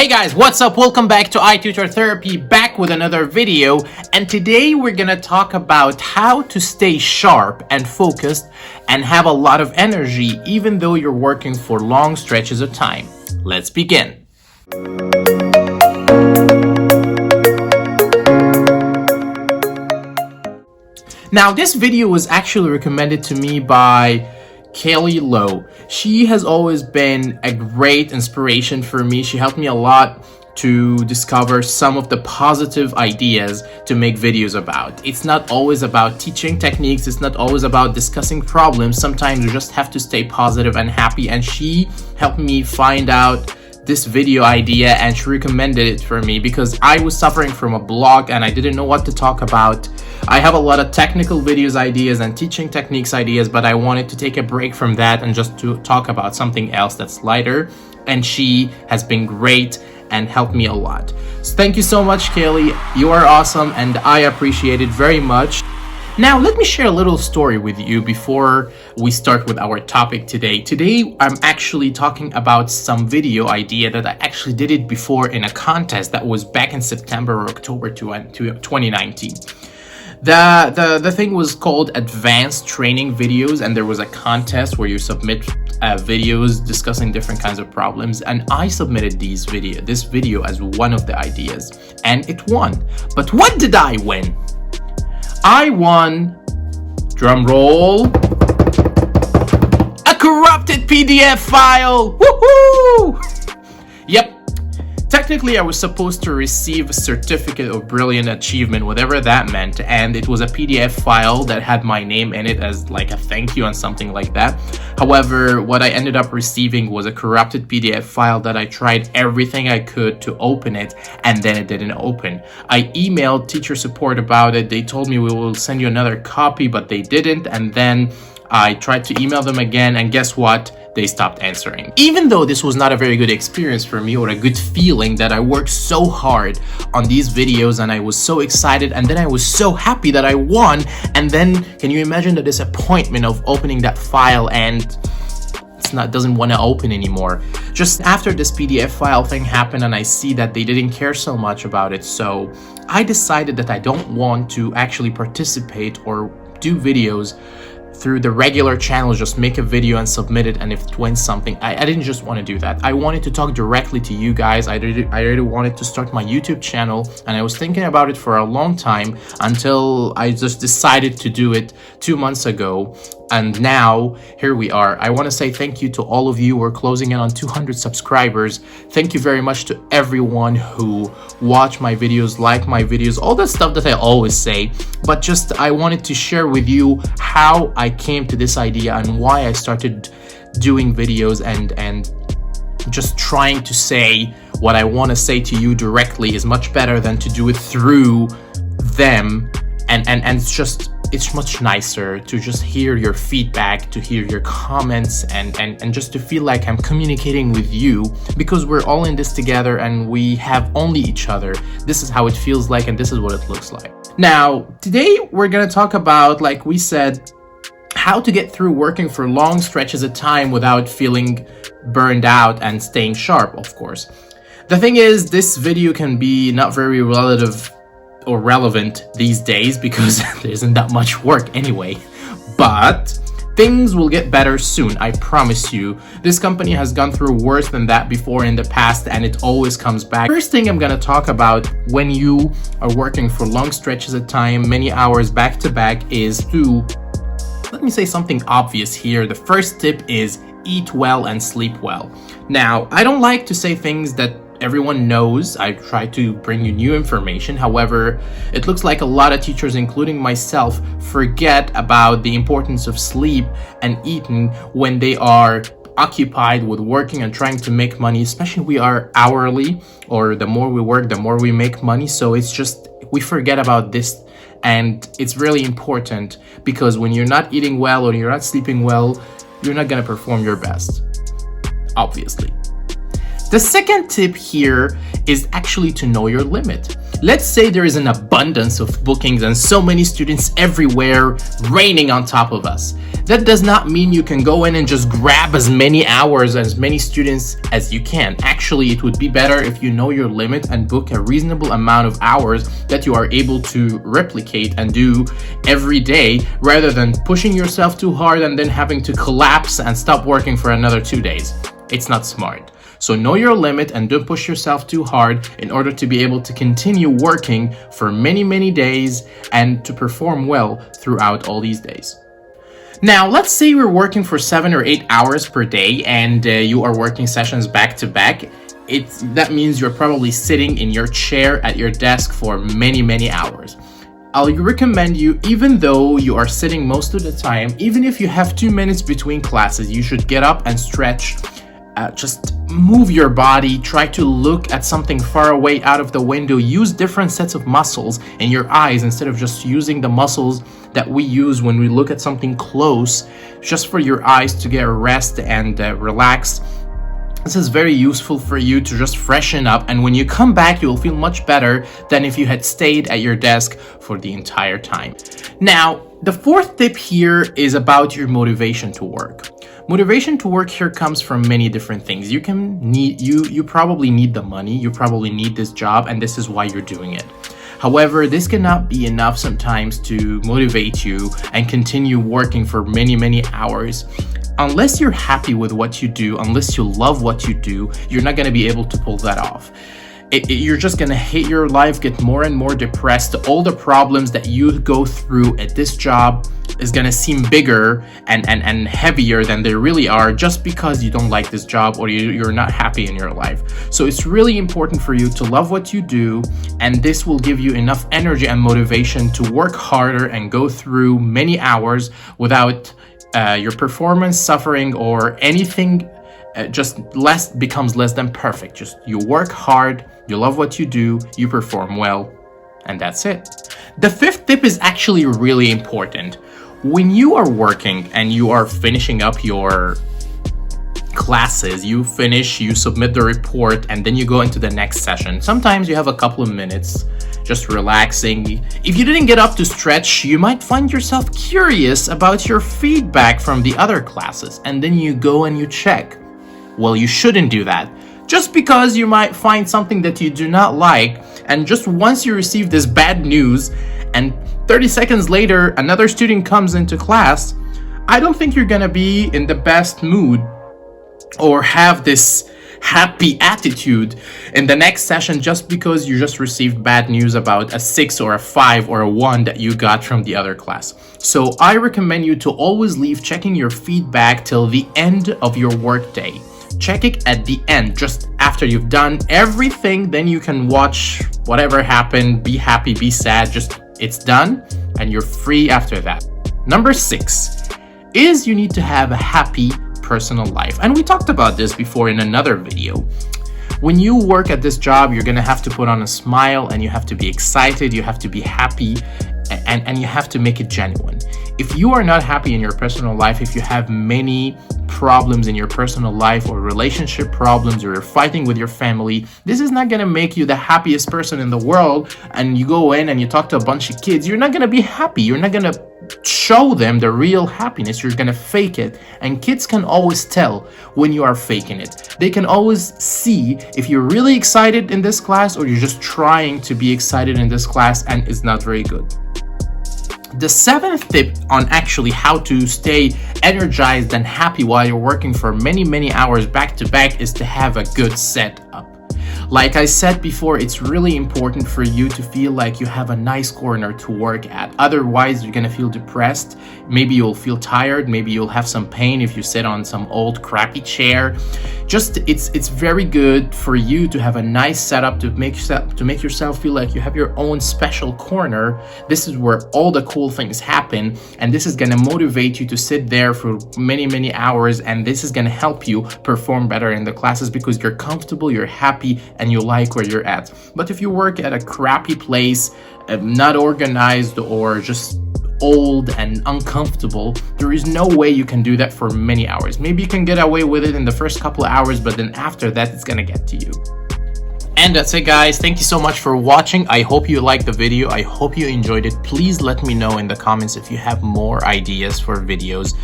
Hey guys, what's up? Welcome back to iTutorTherapy, back with another video, and today we're gonna talk about how to stay sharp and focused and have a lot of energy even though you're working for long stretches of time. Let's begin. Now, this video was actually recommended to me by Kaylee Lowe. She has always been a great inspiration for me. She helped me a lot to discover some of the positive ideas to make videos about. It's not always about teaching techniques, it's not always about discussing problems. Sometimes you just have to stay positive and happy, and she helped me find out this video idea and she recommended it for me because I was suffering from a block and I didn't know what to talk about. I have a lot of technical videos ideas and teaching techniques ideas, but I wanted to take a break from that and just to talk about something else that's lighter, and she has been great and helped me a lot. So thank you so much, Kaylee. You are awesome and I appreciate it very much. Now, let me share a little story with you before we start with our topic today. Today, I'm actually talking about some video idea that I actually did it before in a contest that was back in September or October 2019. The thing was called Advanced Training Videos, and there was a contest where you submit videos discussing different kinds of problems, and I submitted this video as one of the ideas, and it won. But what did I win? I won, drum roll, a corrupted PDF file. Woohoo! Yep. Technically, I was supposed to receive a certificate of brilliant achievement, whatever that meant, and it was a PDF file that had my name in it as like a thank you and something like that. However, what I ended up receiving was a corrupted PDF file that I tried everything I could to open it, and then it didn't open. I emailed teacher support about it. They told me we will send you another copy, but they didn't, and then I tried to email them again, and guess what? They stopped answering. Even though this was not a very good experience for me or a good feeling that I worked so hard on these videos and I was so excited and then I was so happy that I won, and then can you imagine the disappointment of opening that file and doesn't want to open anymore. Just after this PDF file thing happened and I see that they didn't care so much about it, so I decided that I don't want to actually participate or do videos through the regular channel, just make a video and submit it, and if it wins something, I didn't just want to do that. I wanted to talk directly to you guys. I really wanted to start my YouTube channel, and I was thinking about it for a long time until I just decided to do it 2 months ago, and now here we are. I want to say thank you to all of you. We're closing in on 200 subscribers. Thank you very much to everyone who watch my videos, like my videos, all that stuff that I always say, but just I wanted to share with you how I came to this idea and why I started doing videos and just trying to say what I want to say to you directly is much better than to do it through them, and it's much nicer to just hear your feedback, to hear your comments, and just to feel like I'm communicating with you, because we're all in this together and we have only each other. This is how it feels like, and this is what it looks like. Now, today we're gonna talk about, like we said, how to get through working for long stretches of time without feeling burned out and staying sharp, of course. The thing is, this video can be not very relevant these days because there isn't that much work anyway, but things will get better soon, I promise you. This company has gone through worse than that before in the past, and it always comes back. First thing I'm gonna talk about when you are working for long stretches of time, many hours back to back, is to, let me say something obvious here. The first tip is eat well and sleep well. Now, I don't like to say things that everyone knows. I try to bring you new information. However, it looks like a lot of teachers, including myself, forget about the importance of sleep and eating when they are occupied with working and trying to make money, especially we are hourly, or the more we work, the more we make money. So it's just, we forget about this, and it's really important because when you're not eating well or you're not sleeping well, you're not going to perform your best, obviously. The second tip here is actually to know your limit. Let's say there is an abundance of bookings and so many students everywhere raining on top of us. That does not mean you can go in and just grab as many hours, as many students as you can. Actually, it would be better if you know your limit and book a reasonable amount of hours that you are able to replicate and do every day, rather than pushing yourself too hard and then having to collapse and stop working for another 2 days. It's not smart. So know your limit and don't push yourself too hard in order to be able to continue working for many, many days and to perform well throughout all these days. Now, let's say you're working for 7 or 8 hours per day and you are working sessions back to back. That means you're probably sitting in your chair at your desk for many, many hours. I'll recommend you, even though you are sitting most of the time, even if you have 2 minutes between classes, you should get up and stretch. Just move your body, try to look at something far away out of the window, use different sets of muscles in your eyes instead of just using the muscles that we use when we look at something close, just for your eyes to get rest and relax. This is very useful for you to just freshen up, and when you come back, you will feel much better than if you had stayed at your desk for the entire time. Now, the fourth tip here is about your motivation to work. Motivation to work here comes from many different things. You probably need the money, you probably need this job, and this is why you're doing it. However, this cannot be enough sometimes to motivate you and continue working for many, many hours. Unless you're happy with what you do, unless you love what you do, you're not going to be able to pull that off. You're just going to hate your life, get more and more depressed. All the problems that you go through at this job is going to seem bigger and heavier than they really are, just because you don't like this job or you're not happy in your life. So it's really important for you to love what you do, and this will give you enough energy and motivation to work harder and go through many hours without your performance suffering or anything. Becomes less than perfect. Just you work hard, you love what you do, you perform well, and that's it. The fifth tip is actually really important. When you are working and you are finishing up your classes, you submit the report, and then you go into the next session. Sometimes you have a couple of minutes just relaxing. If you didn't get up to stretch, you might find yourself curious about your feedback from the other classes, and then you go and you check. Well, you shouldn't do that. Just because you might find something that you do not like, and just once you receive this bad news, and 30 seconds later, another student comes into class, I don't think you're gonna be in the best mood or have this happy attitude in the next session just because you just received bad news about a 6 or a 5 or a 1 that you got from the other class. So I recommend you to always leave checking your feedback till the end of your workday. Check it at the end, just after you've done everything, then you can watch whatever happened, be happy, be sad, just it's done and you're free after that. Number 6 is you need to have a happy personal life. And we talked about this before in another video. When you work at this job, you're gonna have to put on a smile and you have to be excited, you have to be happy, and you have to make it genuine. If you are not happy in your personal life, if you have many problems in your personal life or relationship problems, or you're fighting with your family, this is not going to make you the happiest person in the world. And you go in and you talk to a bunch of kids, you're not going to be happy. You're not going to show them the real happiness. You're going to fake it. And kids can always tell when you are faking it. They can always see if you're really excited in this class or you're just trying to be excited in this class and it's not very good. The 7th tip on actually how to stay energized and happy while you're working for many, many hours back to back is to have a good setup. Like I said before, it's really important for you to feel like you have a nice corner to work at. Otherwise, you're gonna feel depressed. Maybe you'll feel tired. Maybe you'll have some pain if you sit on some old crappy chair. It's very good for you to have a nice setup to make yourself feel like you have your own special corner. This is where all the cool things happen, and this is gonna motivate you to sit there for many, many hours, and this is gonna help you perform better in the classes because you're comfortable, you're happy, and you like where you're at. But if you work at a crappy place, not organized, or just old and uncomfortable, there is no way you can do that for many hours. Maybe you can get away with it in the first couple of hours, but then after that, it's gonna get to you. And that's it, guys. Thank you so much for watching. I hope you liked the video. I hope you enjoyed it. Please let me know in the comments if you have more ideas for videos.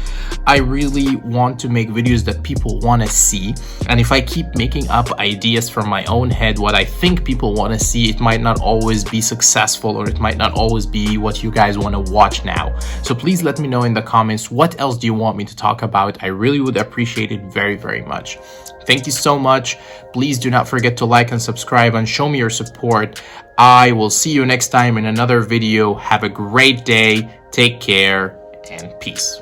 I really want to make videos that people want to see. And if I keep making up ideas from my own head, what I think people want to see, it might not always be successful, or it might not always be what you guys want to watch now. So please let me know in the comments, what else do you want me to talk about? I really would appreciate it very, very much. Thank you so much. Please do not forget to like and subscribe and show me your support. I will see you next time in another video. Have a great day. Take care and peace.